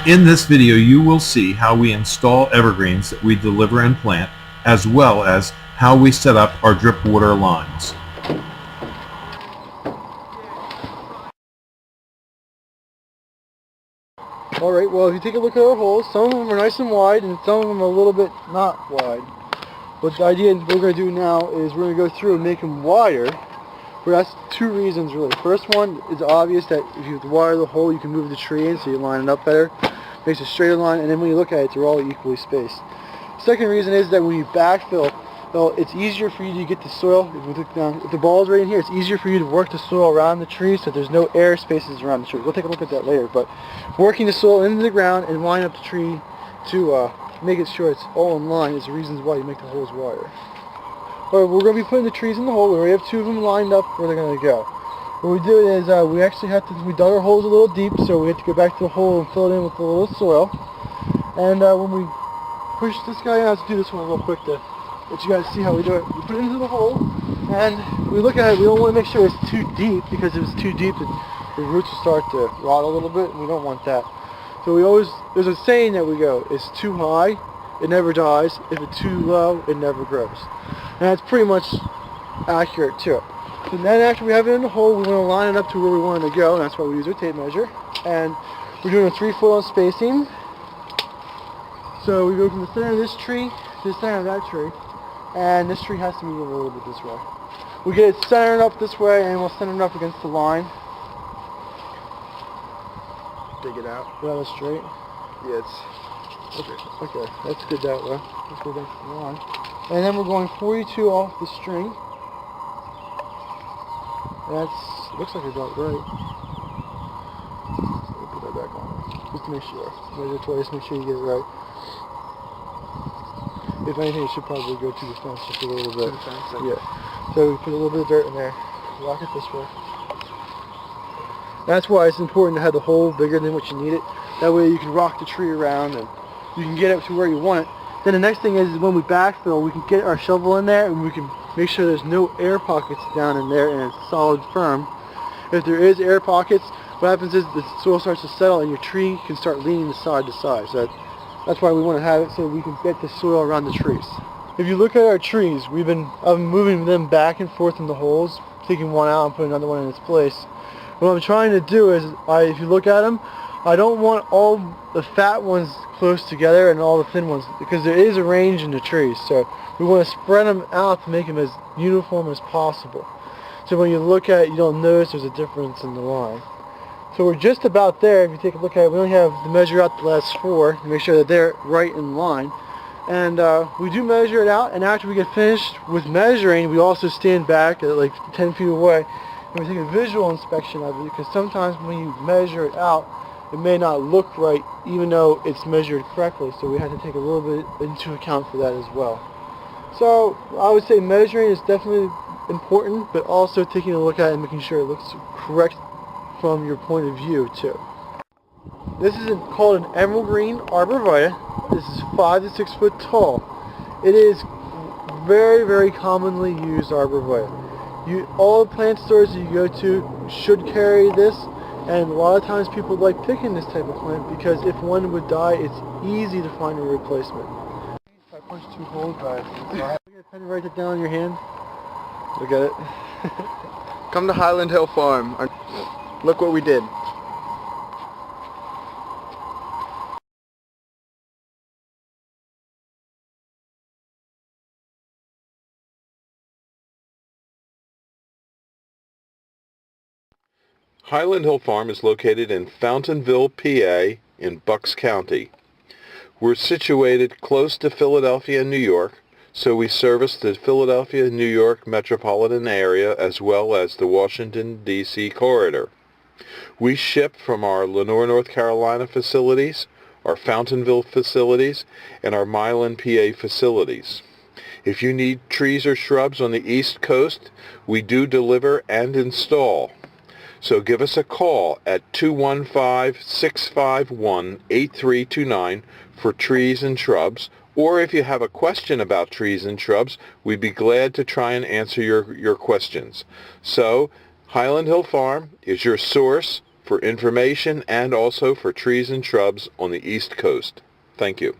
In this video, you will see how we install evergreens that we deliver and plant, as well as how we set up our drip water lines. Alright, well, if you take a look at our holes, some of them are nice and wide and some of them are a little bit not wide. But the idea we're going to do now is we're going to go through and make them wider. Well, that's two reasons really. First one is obvious that if you wire the hole, you can move the tree in so you line it up better. Makes a straighter line, and then when you look at it, they're all equally spaced. Second reason is that when you backfill, well, it's easier for you to get the soil. If we look down, if the ball is right in here, it's easier for you to work the soil around the tree so there's no air spaces around the tree. We'll take a look at that later. But working the soil into the ground and line up the tree to make it sure it's all in line is the reasons why you make the holes wider. Alright, we're going to be putting the trees in the hole. We already have two of them lined up where they're going to go. What we do is we actually have to, we dug our holes a little deep, so we have to go back to the hole and fill it in with a little soil. And when we push this guy out, let's do this one real quick to let you guys see how we do it. We put it into the hole, and we look at it. We don't want to make sure it's too deep, because if it's too deep, the roots will start to rot a little bit, and we don't want that. So we always, there's a saying that we go, it's too high, it never dies. If it's too low, it never grows. And that's pretty much accurate to it. So then after we have it in the hole, we want to line it up to where we want it to go, and that's why we use our tape measure. And we're doing a 3-foot on spacing. So we go from the center of this tree to the center of that tree, and this tree has to move a little bit this way. We get it centered up this way, and we'll center it up against the line. Dig it out. Go down straight. Yeah, it's Okay, that's good that way. Let's go against the line. And then we're going 42 off the string. That's, looks like about right. So we'll put that back on, just to make sure. Measure twice, make sure you get it right. If anything, it should probably go to the fence just a little bit. Yeah. So we put a little bit of dirt in there. Rock it this way. That's why it's important to have the hole bigger than what you need it. That way you can rock the tree around and you can get it to where you want it. Then the next thing is when we backfill, we can get our shovel in there and we can make sure there's no air pockets down in there and it's solid firm. If there is air pockets, what happens is the soil starts to settle and your tree can start leaning side to side. So that's why we want to have it so we can get the soil around the trees. If you look at our trees, I've been moving them back and forth in the holes, taking one out and putting another one in its place. What I'm trying to do is, if you look at them, I don't want all the fat ones close together and all the thin ones, because there is a range in the trees. So we want to spread them out to make them as uniform as possible. So when you look at it, you don't notice there's a difference in the line. So we're just about there. If you take a look at it, we only have to measure out the last 4 to make sure that they're right in line. And we do measure it out, and after we get finished with measuring, we also stand back at like 10 feet away and we take a visual inspection of it, because sometimes when you measure it out, it may not look right even though it's measured correctly, so we have to take a little bit into account for that as well. So I would say measuring is definitely important, but also taking a look at it and making sure it looks correct from your point of view too. This is called an emerald green arborvitae. This is 5 to 6 foot tall. It is very, very commonly used arborvitae. All the plant stores that you go to should carry this, and a lot of times people like picking this type of plant because if one would die, it's easy to find a replacement. If I punch 2 holes by it, so I get a pen and write it down in your hand. Look at it. Come to Highland Hill Farm. Look what we did. Highland Hill Farm is located in Fountainville, PA, in Bucks County. We're situated close to Philadelphia and New York, so we service the Philadelphia, New York metropolitan area as well as the Washington, D.C. corridor. We ship from our Lenoir, North Carolina facilities, our Fountainville facilities, and our Milan, PA facilities. If you need trees or shrubs on the East Coast, we do deliver and install. So give us a call at 215-651-8329 for trees and shrubs, or if you have a question about trees and shrubs, we'd be glad to try and answer your questions. So Highland Hill Farm is your source for information and also for trees and shrubs on the East Coast. Thank you.